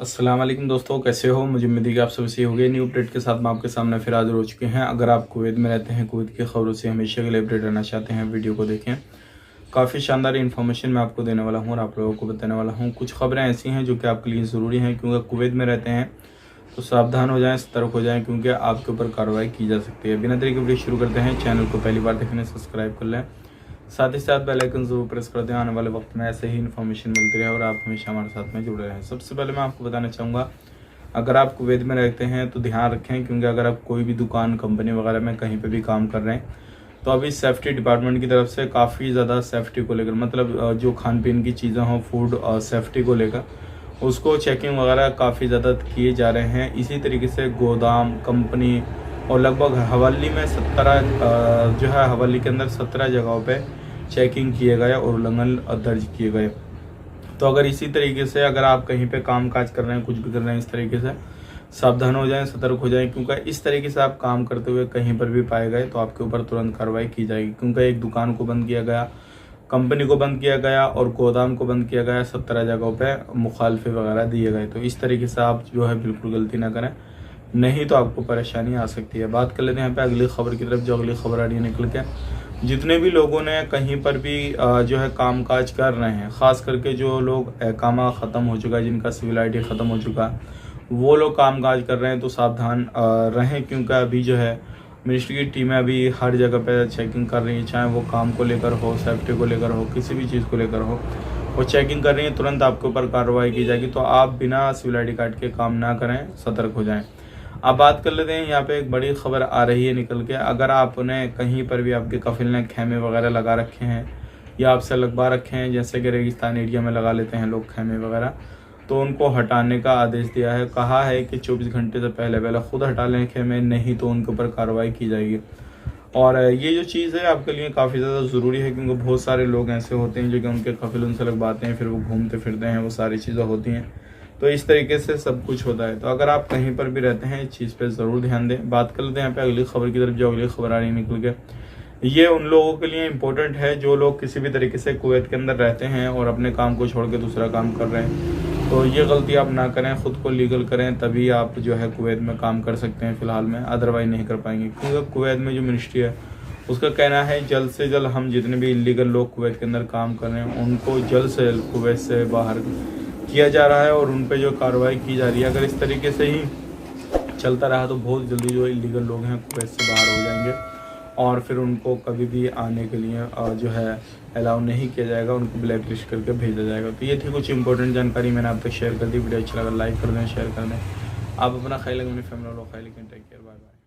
अस्सलाम वालेकुम दोस्तों, कैसे हो। मुझे उम्मीद है कि आप सब सही हो गए। न्यू अपडेट के साथ मैं आपके सामने फिर हाजिर हो चुके हैं। अगर आप कुवैत में रहते हैं, कुवैत की खबरों से हमेशा के लिए अपडेट रहना चाहते हैं, वीडियो को देखें। काफ़ी शानदार इन्फॉर्मेशन मैं आपको देने वाला हूँ और आप लोगों को बताने वाला हूँ। कुछ खबरें ऐसी हैं जो कि आपके लिए ज़रूरी हैं, क्योंकि कुवैत में रहते हैं तो सावधान हो जाएँ, सतर्क हो जाएँ, क्योंकि आपके ऊपर कार्रवाई की जा सकती है। बिना देरी के वीडियो शुरू करते हैं। चैनल को पहली बार देखने सब्सक्राइब कर लें, साथ ही साथ बेल आइकन जरूर प्रेस कर दें। आने वाले वक्त में ऐसे ही इन्फॉर्मेशन मिलती रहे और आप हमेशा हमारे साथ में जुड़े रहें। सबसे पहले मैं आपको बताना चाहूँगा, अगर आप कुवैत में रहते हैं तो ध्यान रखें, क्योंकि अगर आप कोई भी दुकान, कंपनी वगैरह में कहीं पे भी काम कर रहे हैं तो अभी सेफ्टी डिपार्टमेंट की तरफ से काफ़ी ज़्यादा सेफ्टी को लेकर, मतलब जो खान पीन की चीज़ें हों, फूड और सेफ्टी को लेकर उसको चेकिंग वगैरह काफ़ी ज़्यादा किए जा रहे हैं। इसी तरीके से गोदाम, कंपनी और लगभग हवाली में 17 जो है हवाली के अंदर 17 जगहों पे चेकिंग किए गए और उल्लंघन दर्ज किए गए। तो अगर इसी तरीके से अगर आप कहीं पे काम काज कर रहे हैं, कुछ भी कर रहे हैं, इस तरीके से सावधान हो जाएं, सतर्क हो जाएं, क्योंकि इस तरीके से आप काम करते हुए कहीं पर भी पाए गए तो आपके ऊपर तुरंत कार्रवाई की जाएगी। क्योंकि एक दुकान को बंद किया गया, कंपनी को बंद किया गया और गोदाम को बंद किया गया, 17 जगहों पर मुखालफे वगैरह दिए गए। तो इस तरीके से आप जो है बिल्कुल गलती ना करें, नहीं तो आपको परेशानी आ सकती है। बात कर लेते हैं यहाँ पे अगली खबर की तरफ। जो अगली खबर आ रही है निकल के, जितने भी लोगों ने कहीं पर भी जो है काम काज कर रहे हैं, ख़ास करके जो लोग एकामा ख़त्म हो चुका है, जिनका सिविल आईडी ख़त्म हो चुका है, वो लोग काम काज कर रहे हैं तो सावधान रहें, क्योंकि अभी जो है मिनिस्ट्री की टीमें अभी हर जगह पे चेकिंग कर रही है, चाहे वो काम को लेकर हो, सेफ्टी को लेकर हो, किसी भी चीज़ को लेकर हो, वो चेकिंग कर रही है। तुरंत आपके ऊपर कार्रवाई की जाएगी। तो आप बिना सिविल आईडी कार्ड के काम ना करें, सतर्क हो जाएं। अब बात कर लेते हैं, यहाँ पे एक बड़ी खबर आ रही है निकल के। अगर आपने कहीं पर भी आपके कफिल ने खेमे वगैरह लगा रखे हैं या आपसे लगवा रखे हैं, जैसे कि रेगिस्तान एरिया में लगा लेते हैं लोग खेमे वगैरह, तो उनको हटाने का आदेश दिया है। कहा है कि 24 घंटे से पहले पहले खुद हटा लें खेमे, नहीं तो उनके ऊपर कार्रवाई की जाएगी। और ये जो चीज़ है आपके लिए काफ़ी ज़्यादा ज़रूरी है, क्योंकि बहुत सारे लोग ऐसे होते हैं जो कि उनके कफिल उनसे लगवाते हैं, फिर वो घूमते फिरते हैं, वो सारी चीज़ें होती हैं। तो इस तरीके से सब कुछ होता है। तो अगर आप कहीं पर भी रहते हैं, इस चीज़ पे ज़रूर ध्यान दें। बात कर लेते हैं यहाँ पे अगली खबर की तरफ। जो अगली खबर आ रही है निकल के, ये उन लोगों के लिए इम्पोर्टेंट है जो लोग किसी भी तरीके से कुवैत के अंदर रहते हैं और अपने काम को छोड़ के दूसरा काम कर रहे हैं। तो ये गलती आप ना करें, ख़ुद को लीगल करें, तभी आप जो है कुवैत में काम कर सकते हैं फ़िलहाल में, अदरवाइज नहीं कर पाएंगे। क्योंकि कुवैत में जो मिनिस्ट्री है उसका कहना है जल्द से जल्द हम जितने भी इलीगल लोग कुवैत के अंदर काम कर रहे हैं उनको जल्द से जल्द कुवैत से बाहर किया जा रहा है और उन पे जो कार्रवाई की जा रही है। अगर इस तरीके से ही चलता रहा तो बहुत जल्दी जो इलीगल लोग हैं कुवैत से बाहर हो जाएंगे और फिर उनको कभी भी आने के लिए जो है अलाउ नहीं किया जाएगा, उनको ब्लैक लिस्ट करके भेजा जाएगा। तो ये थी कुछ इंपॉर्टेंट जानकारी, मैंने आप तक शेयर कर दी। वीडियो अच्छा लगा लाइक कर दें, शेयर कर दें। आप अपना ख्याल रखें, अपनी फैमिली वालों का ख्याल रखें। Take care, bye bye.